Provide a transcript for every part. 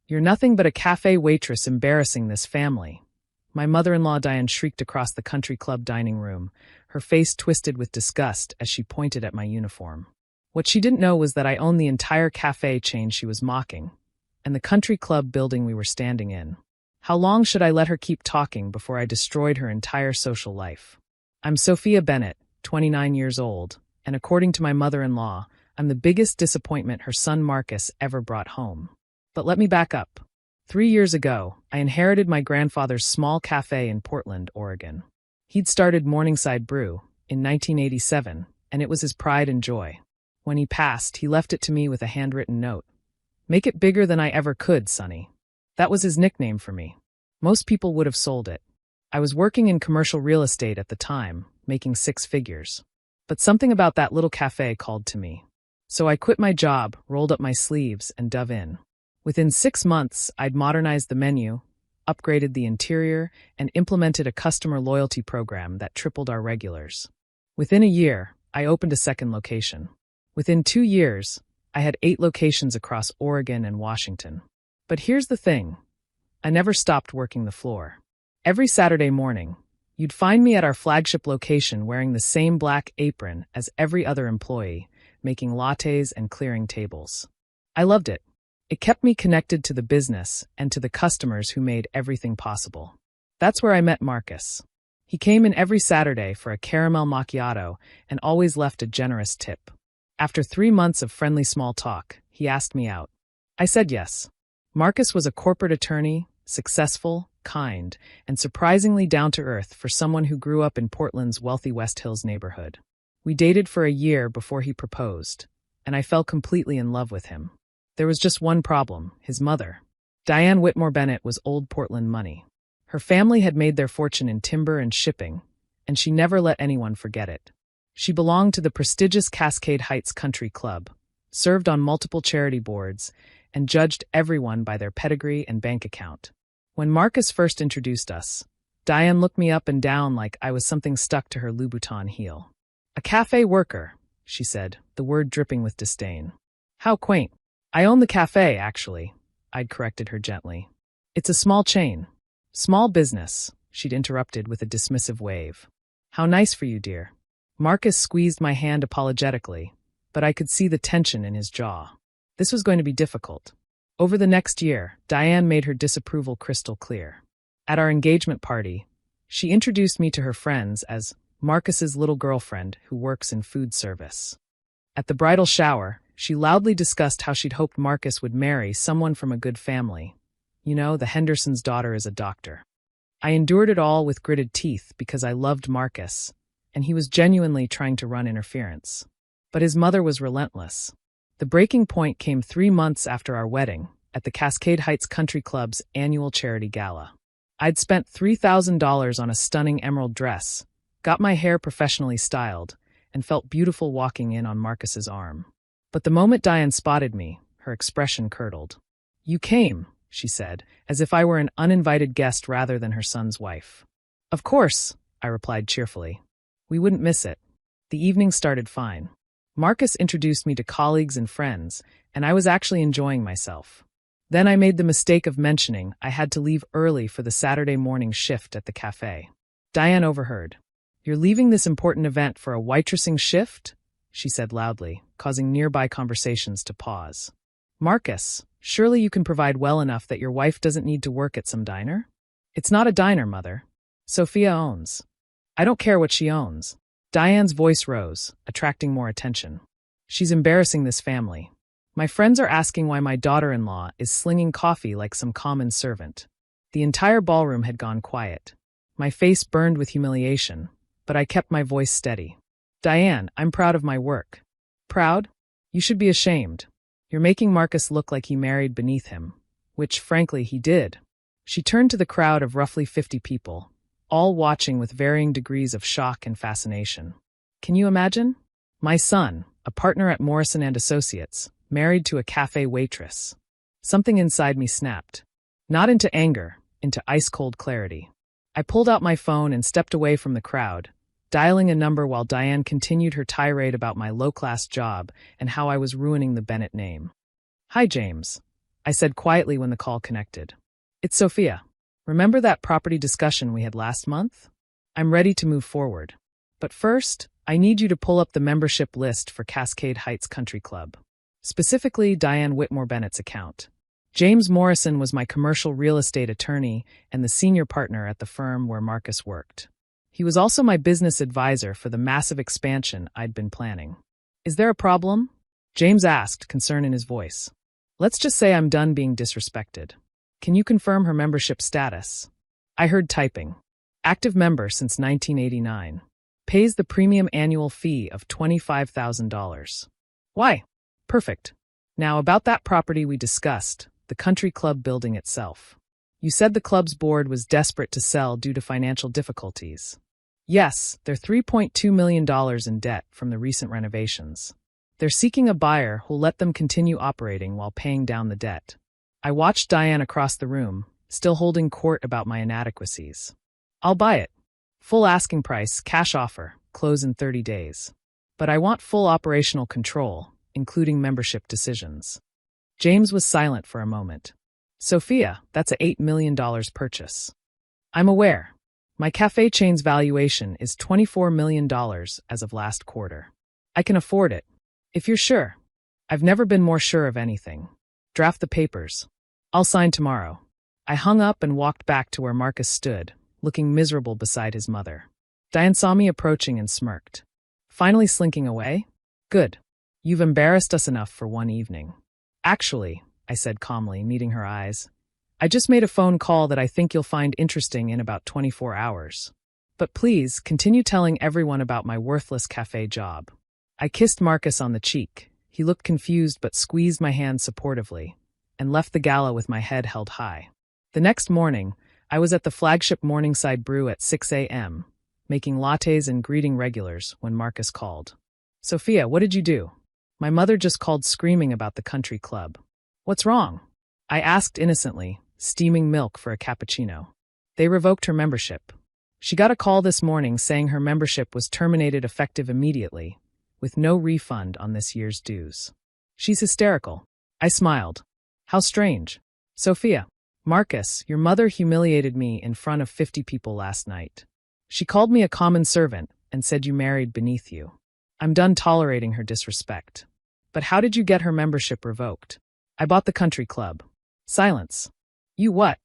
You're nothing but a cafe waitress embarrassing this family. My mother-in-law Diane shrieked across the country club dining room, her face twisted with disgust as she pointed at my uniform. What she didn't know was that I owned the entire cafe chain she was mocking, and the country club building we were standing in. How long should I let her keep talking before I destroyed her entire social life? I'm Sophia Bennett, 29 years old, and according to my mother-in-law, I'm the biggest disappointment her son Marcus ever brought home. But let me back up. 3 years ago, I inherited my grandfather's small cafe in Portland, Oregon. He'd started Morningside Brew in 1987, and it was his pride and joy. When he passed, he left it to me with a handwritten note. "Make it bigger than I ever could, Sonny." That was his nickname for me. Most people would have sold it. I was working in commercial real estate at the time, making 6 figures. But something about that little cafe called to me. So I quit my job, rolled up my sleeves, and dove in. Within 6 months, I'd modernized the menu, upgraded the interior, and implemented a customer loyalty program that tripled our regulars. Within a year, I opened a second location. Within 2 years, I had 8 locations across Oregon and Washington. But here's the thing. I never stopped working the floor. Every Saturday morning, you'd find me at our flagship location wearing the same black apron as every other employee, making lattes and clearing tables. I loved it. It kept me connected to the business and to the customers who made everything possible. That's where I met Marcus. He came in every Saturday for a caramel macchiato and always left a generous tip. After 3 months of friendly small talk, he asked me out. I said yes. Marcus was a corporate attorney, successful, kind, and surprisingly down-to-earth for someone who grew up in Portland's wealthy West Hills neighborhood. We dated for a year before he proposed, and I fell completely in love with him. There was just one problem, his mother. Diane Whitmore Bennett was old Portland money. Her family had made their fortune in timber and shipping, and she never let anyone forget it. She belonged to the prestigious Cascade Heights Country Club, served on multiple charity boards, and judged everyone by their pedigree and bank account. When Marcus first introduced us, Diane looked me up and down like I was something stuck to her Louboutin heel. "A cafe worker," she said, the word dripping with disdain. "How quaint. I own the cafe, actually," I'd corrected her gently. "It's a small chain. Small business," she'd interrupted with a dismissive wave. "How nice for you, dear." Marcus squeezed my hand apologetically, but I could see the tension in his jaw. This was going to be difficult. Over the next year, Diane made her disapproval crystal clear. At our engagement party, she introduced me to her friends as Marcus's little girlfriend who works in food service. At the bridal shower, she loudly discussed how she'd hoped Marcus would marry someone from a good family. You know, the Henderson's daughter is a doctor. I endured it all with gritted teeth because I loved Marcus, and he was genuinely trying to run interference. But his mother was relentless. The breaking point came 3 months after our wedding, at the Cascade Heights Country Club's annual charity gala. I'd spent $3,000 on a stunning emerald dress, got my hair professionally styled, and felt beautiful walking in on Marcus's arm. But the moment Diane spotted me, her expression curdled. "You came," she said, as if I were an uninvited guest rather than her son's wife. "Of course," I replied cheerfully. We wouldn't miss it. The evening started fine. Marcus introduced me to colleagues and friends, and I was actually enjoying myself. Then I made the mistake of mentioning I had to leave early for the Saturday morning shift at the cafe. Diane overheard. "You're leaving this important event for a waitressing shift?" she said loudly, causing nearby conversations to pause. "Marcus, surely you can provide well enough that your wife doesn't need to work at some diner?" "It's not a diner, Mother. Sophia owns." "I don't care what she owns." Diane's voice rose, attracting more attention. "She's embarrassing this family. My friends are asking why my daughter-in-law is slinging coffee like some common servant." The entire ballroom had gone quiet. My face burned with humiliation, but I kept my voice steady. "Diane, I'm proud of my work." "Proud? You should be ashamed. You're making Marcus look like he married beneath him, which, frankly, he did." She turned to the crowd of roughly 50 people, all watching with varying degrees of shock and fascination. "Can you imagine? My son, a partner at Morrison & Associates, married to a cafe waitress." Something inside me snapped. Not into anger, into ice-cold clarity. I pulled out my phone and stepped away from the crowd, dialing a number while Diane continued her tirade about my low-class job and how I was ruining the Bennett name. "Hi, James. I said quietly when the call connected. It's Sophia. Remember that property discussion we had last month? I'm ready to move forward. But first, I need you to pull up the membership list for Cascade Heights Country Club. Specifically, Diane Whitmore Bennett's account. James Morrison was my commercial real estate attorney and the senior partner at the firm where Marcus worked. He was also my business advisor for the massive expansion I'd been planning. Is there a problem? James asked, concern in his voice. Let's just say I'm done being disrespected. Can you confirm her membership status? I heard typing. Active member since 1989. Pays the premium annual fee of $25,000. Why? Perfect. Now about that property we discussed, the country club building itself. You said the club's board was desperate to sell due to financial difficulties. Yes, they're $3.2 million in debt from the recent renovations. They're seeking a buyer who'll let them continue operating while paying down the debt. I watched Diane across the room, still holding court about my inadequacies. I'll buy it. Full asking price, cash offer, close in 30 days. But I want full operational control, including membership decisions. James was silent for a moment. Sophia, that's a $8 million purchase. I'm aware. My cafe chain's valuation is $24 million as of last quarter. I can afford it. If you're sure. I've never been more sure of anything. Draft the papers. I'll sign tomorrow. I hung up and walked back to where Marcus stood, looking miserable beside his mother. Diane saw me approaching and smirked. Finally slinking away? Good. You've embarrassed us enough for one evening. Actually, I said calmly, meeting her eyes, I just made a phone call that I think you'll find interesting in about 24 hours. But please, continue telling everyone about my worthless cafe job. I kissed Marcus on the cheek. He looked confused but squeezed my hand supportively, and left the gala with my head held high. The next morning, I was at the flagship Morningside Brew at 6 a.m., making lattes and greeting regulars when Marcus called. Sophia, what did you do? My mother just called screaming about the country club. What's wrong? I asked innocently, steaming milk for a cappuccino. They revoked her membership. She got a call this morning saying her membership was terminated effective immediately, with no refund on this year's dues. She's hysterical. I smiled. How strange. Sophia, Marcus, your mother humiliated me in front of 50 people last night. She called me a common servant and said you married beneath you. I'm done tolerating her disrespect. But how did you get her membership revoked? I bought the country club. Silence. You what?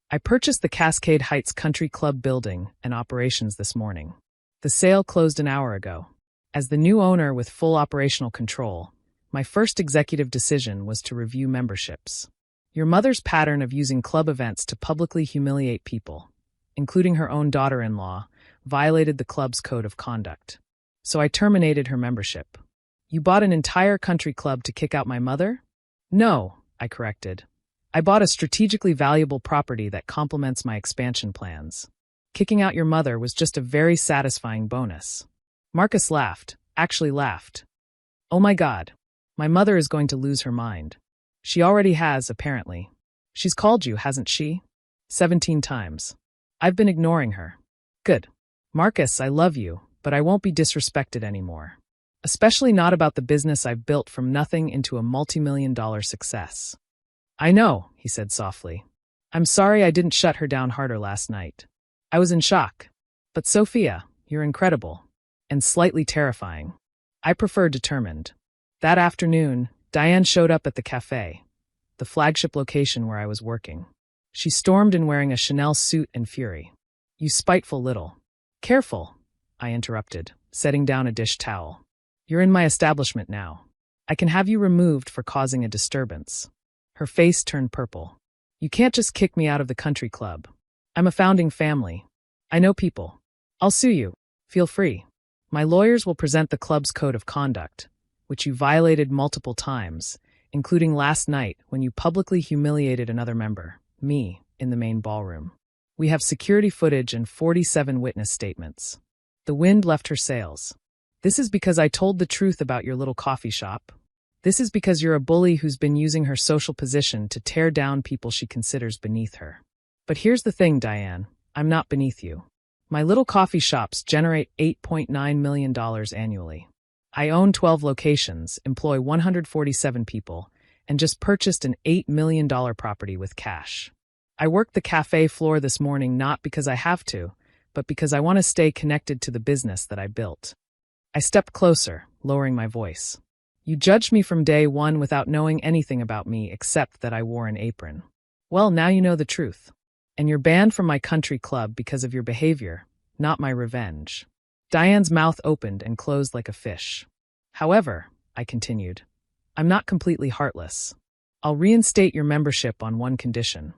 I purchased the Cascade Heights Country Club building and operations this morning. The sale closed an hour ago. As the new owner with full operational control, my first executive decision was to review memberships. Your mother's pattern of using club events to publicly humiliate people, including her own daughter-in-law, violated the club's code of conduct. So I terminated her membership. You bought an entire country club to kick out my mother? No, I corrected. I bought a strategically valuable property that complements my expansion plans. Kicking out your mother was just a very satisfying bonus. Marcus laughed, actually laughed. Oh my God. My mother is going to lose her mind. She already has, apparently. She's called you, hasn't she? 17 times. I've been ignoring her. Good. Marcus, I love you, but I won't be disrespected anymore. Especially not about the business I've built from nothing into a multi-million-dollar success. I know, he said softly. I'm sorry I didn't shut her down harder last night. I was in shock. But Sophia, you're incredible. And slightly terrifying. I prefer determined. That afternoon, Diane showed up at the café, the flagship location where I was working. She stormed in wearing a Chanel suit and fury. You spiteful little. Careful, I interrupted, setting down a dish towel. You're in my establishment now. I can have you removed for causing a disturbance. Her face turned purple. You can't just kick me out of the country club. I'm a founding family. I know people. I'll sue you. Feel free. My lawyers will present the club's code of conduct, which you violated multiple times, including last night when you publicly humiliated another member, me, in the main ballroom. We have security footage and 47 witness statements. The wind left her sails. This is because I told the truth about your little coffee shop. This is because you're a bully who's been using her social position to tear down people she considers beneath her. But here's the thing, Diane. I'm not beneath you. My little coffee shops generate $8.9 million annually. I own 12 locations, employ 147 people, and just purchased an $8 million property with cash. I worked the cafe floor this morning not because I have to, but because I want to stay connected to the business that I built. I stepped closer, lowering my voice. You judged me from day one without knowing anything about me except that I wore an apron. Well, now you know the truth. And you're banned from my country club because of your behavior, not my revenge. Diane's mouth opened and closed like a fish. However, I continued, I'm not completely heartless. I'll reinstate your membership on one condition.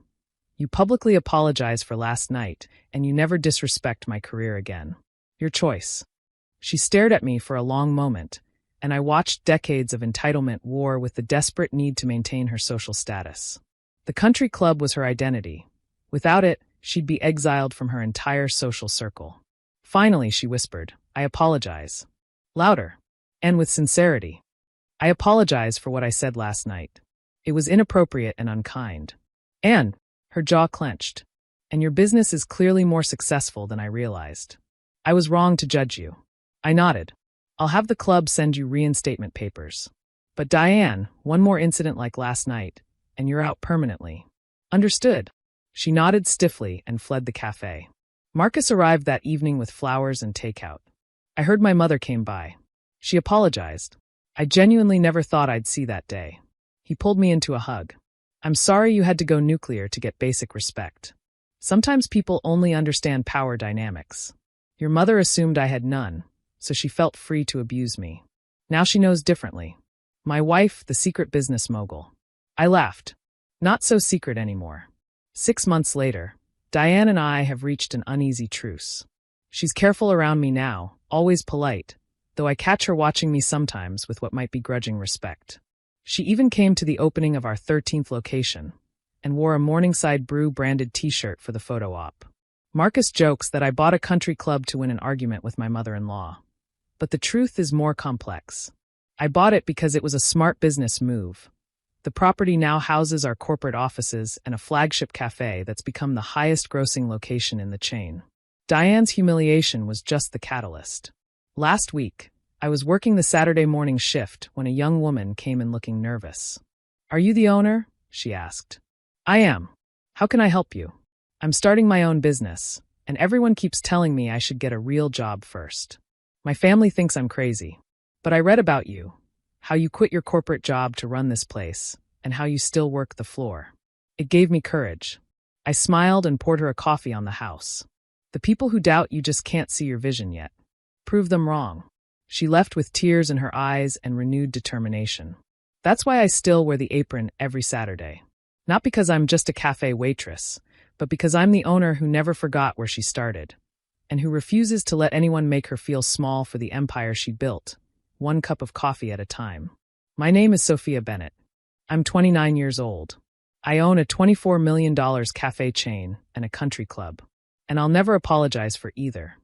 You publicly apologize for last night, and you never disrespect my career again. Your choice. She stared at me for a long moment, and I watched decades of entitlement war with the desperate need to maintain her social status. The country club was her identity. Without it, she'd be exiled from her entire social circle. Finally, she whispered, I apologize. Louder, and with sincerity. I apologize for what I said last night. It was inappropriate and unkind. And her jaw clenched. And your business is clearly more successful than I realized. I was wrong to judge you. I nodded. I'll have the club send you reinstatement papers. But Diane, one more incident like last night, and you're out permanently. Understood. She nodded stiffly and fled the cafe. Marcus arrived that evening with flowers and takeout. I heard my mother came by. She apologized. I genuinely never thought I'd see that day. He pulled me into a hug. I'm sorry you had to go nuclear to get basic respect. Sometimes people only understand power dynamics. Your mother assumed I had none, so she felt free to abuse me. Now she knows differently. My wife, the secret business mogul. I laughed. Not so secret anymore. 6 months later, Diane and I have reached an uneasy truce. She's careful around me now, always polite, though I catch her watching me sometimes with what might be grudging respect. She even came to the opening of our 13th location and wore a Morningside Brew branded t-shirt for the photo op. Marcus jokes that I bought a country club to win an argument with my mother-in-law. But the truth is more complex. I bought it because it was a smart business move. The property now houses our corporate offices and a flagship cafe that's become the highest-grossing location in the chain. Diane's humiliation was just the catalyst. Last week, I was working the Saturday morning shift when a young woman came in looking nervous. Are you the owner? She asked. I am. How can I help you? I'm starting my own business, and everyone keeps telling me I should get a real job first. My family thinks I'm crazy. But I read about you, how you quit your corporate job to run this place, and how you still work the floor. It gave me courage. I smiled and poured her a coffee on the house. The people who doubt you just can't see your vision yet. Prove them wrong. She left with tears in her eyes and renewed determination. That's why I still wear the apron every Saturday. Not because I'm just a cafe waitress, but because I'm the owner who never forgot where she started, and who refuses to let anyone make her feel small for the empire she built, one cup of coffee at a time. My name is Sophia Bennett. I'm 29 years old. I own a $24 million cafe chain and a country club, and I'll never apologize for either.